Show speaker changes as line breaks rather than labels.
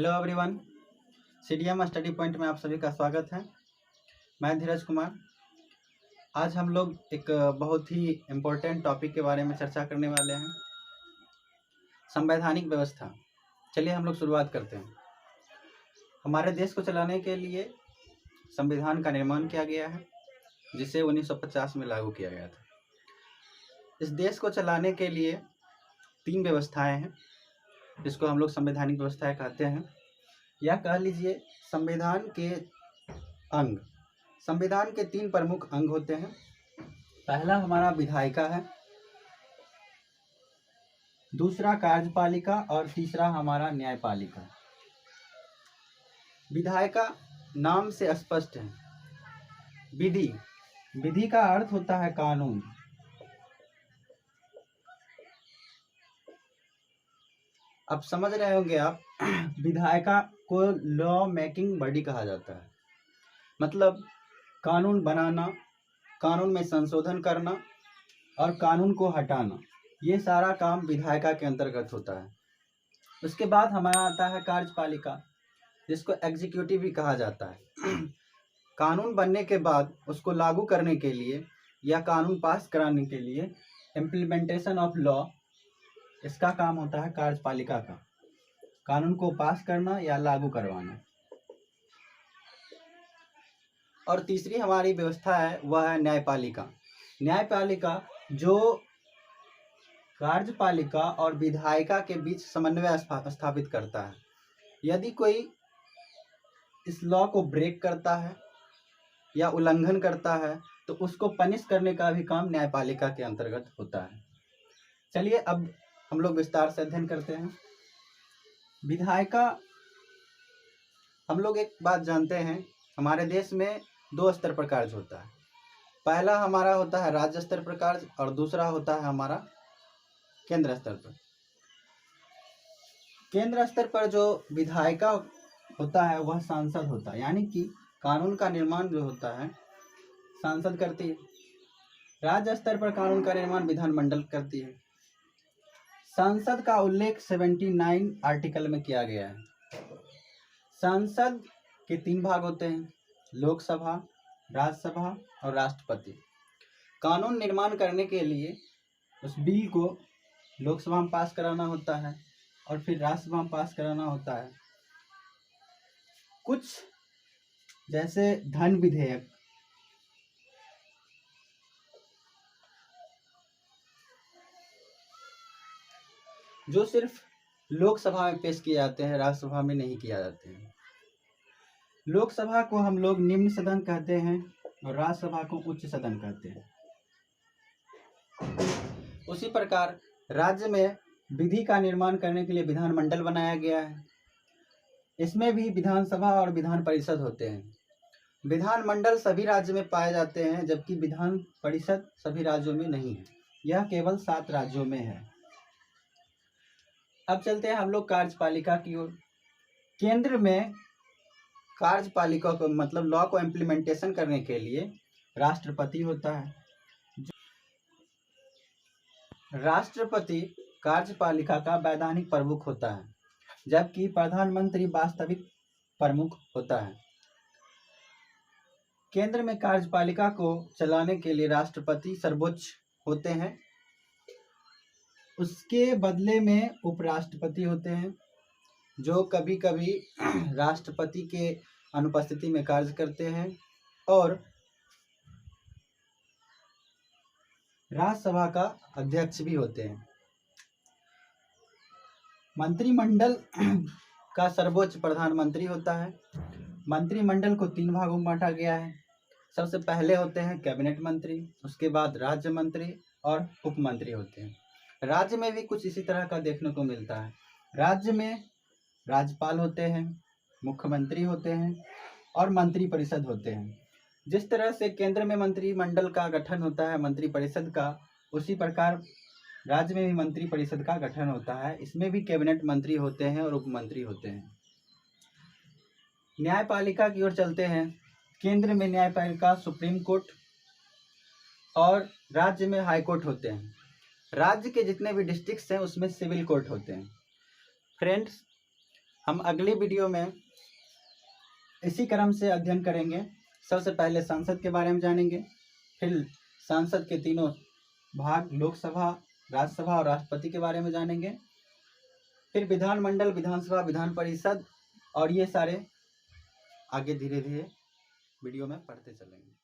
Hello everyone, CDM study point में आप सभी का स्वागत है। मैं धीरज कुमार। आज हम लोग एक बहुत ही इम्पोर्टेंट टॉपिक के बारे में चर्चा करने वाले हैं, संवैधानिक व्यवस्था। चलिए हम लोग शुरुआत करते हैं। हमारे देश को चलाने के लिए संविधान का निर्माण किया गया है, जिसे 1950 में लागू किया गया था। इस देश को चलाने के लिए 3 व्यवस्थाएं हैं, जिसको हम लोग संवैधानिक व्यवस्थाएं कहते हैं, या कह लीजिए संविधान के अंग। संविधान के 3 प्रमुख अंग होते हैं। पहला हमारा विधायिका है, दूसरा कार्यपालिका और तीसरा हमारा न्यायपालिका। विधायिका नाम से स्पष्ट है। विधि का अर्थ होता है कानून। अब समझ रहे होंगे आप, विधायिका को लॉ मेकिंग बॉडी कहा जाता है। मतलब कानून बनाना, कानून में संशोधन करना और कानून को हटाना, ये सारा काम विधायिका के अंतर्गत होता है। उसके बाद हमारा आता है कार्यपालिका, जिसको एग्जीक्यूटिव भी कहा जाता है। कानून बनने के बाद उसको लागू करने के लिए या कानून पास कराने के लिए इम्प्लीमेंटेशन ऑफ लॉ, इसका काम होता है कार्यपालिका का, कानून को पास करना या लागू करवाना। और तीसरी हमारी व्यवस्था है, वह है न्यायपालिका। न्यायपालिका जो कार्यपालिका और विधायिका के बीच समन्वय स्थापित करता है। यदि कोई इस लॉ को ब्रेक करता है या उल्लंघन करता है तो उसको पनिश करने का भी काम न्यायपालिका के अंतर्गत होता है। चलिए अब हम लोग विस्तार से अध्ययन करते हैं। विधायिका, हम लोग एक बात जानते हैं, हमारे देश में 2 स्तर पर कार्य होता है। पहला हमारा होता है राज्य स्तर पर कार्य और दूसरा होता है हमारा केंद्र स्तर पर। केंद्र स्तर पर जो विधायिका होता है वह सांसद होता है, यानी कि कानून का निर्माण जो होता है सांसद करती है। राज्य स्तर पर कानून का निर्माण विधानमंडल करती है। संसद का उल्लेख 79 आर्टिकल में किया गया है। संसद के 3 भाग होते हैं, लोकसभा, राज्यसभा और राष्ट्रपति। कानून निर्माण करने के लिए उस बिल को लोकसभा में पास कराना होता है और फिर राज्यसभा में पास कराना होता है। कुछ जैसे धन विधेयक, जो सिर्फ लोकसभा में पेश किए जाते हैं, राज्यसभा में नहीं किया जाते हैं। लोकसभा को हम लोग निम्न सदन कहते हैं और राज्यसभा को उच्च सदन कहते हैं। उसी प्रकार राज्य में विधि का निर्माण करने के लिए विधानमंडल बनाया गया है। इसमें भी विधानसभा और विधान परिषद होते हैं। विधानमंडल सभी राज्य में पाए जाते हैं, जबकि विधान परिषद सभी राज्यों में नहीं है। यह केवल 7 राज्यों में है। अब चलते हैं हम लोग कार्यपालिका की ओर। केंद्र में कार्यपालिका को, मतलब लॉ को इम्प्लीमेंटेशन करने के लिए राष्ट्रपति होता है। राष्ट्रपति कार्यपालिका का वैधानिक प्रमुख होता है, जबकि प्रधानमंत्री वास्तविक प्रमुख होता है। केंद्र में कार्यपालिका को चलाने के लिए राष्ट्रपति सर्वोच्च होते हैं। उसके बदले में उपराष्ट्रपति होते हैं, जो कभी कभी राष्ट्रपति के अनुपस्थिति में कार्य करते हैं, और राज्यसभा का अध्यक्ष भी होते हैं। मंत्रिमंडल का सर्वोच्च प्रधानमंत्री होता है। मंत्रिमंडल को 3 भागों में बांटा गया है। सबसे पहले होते हैं कैबिनेट मंत्री, उसके बाद राज्य मंत्री और उप मंत्री होते हैं। राज्य में भी कुछ इसी तरह का देखने को मिलता है। राज्य में राज्यपाल होते हैं, मुख्यमंत्री होते हैं और मंत्री परिषद होते हैं। जिस तरह से केंद्र में मंत्रिमंडल का गठन होता है मंत्री परिषद का, उसी प्रकार राज्य में भी मंत्री परिषद का गठन होता है। इसमें भी कैबिनेट मंत्री होते हैं और उप मंत्री होते हैं। न्यायपालिका की ओर चलते हैं। केंद्र में न्यायपालिका सुप्रीम कोर्ट और राज्य में हाई कोर्ट होते हैं। राज्य के जितने भी डिस्ट्रिक्ट्स हैं उसमें सिविल कोर्ट होते हैं। फ्रेंड्स, हम अगली वीडियो में इसी क्रम से अध्ययन करेंगे। सबसे पहले संसद के बारे में जानेंगे, फिर संसद के तीनों भाग लोकसभा, राज्यसभा और राष्ट्रपति के बारे में जानेंगे, फिर विधानमंडल, विधानसभा, विधान परिषद और ये सारे आगे धीरे धीरे वीडियो में पढ़ते चलेंगे।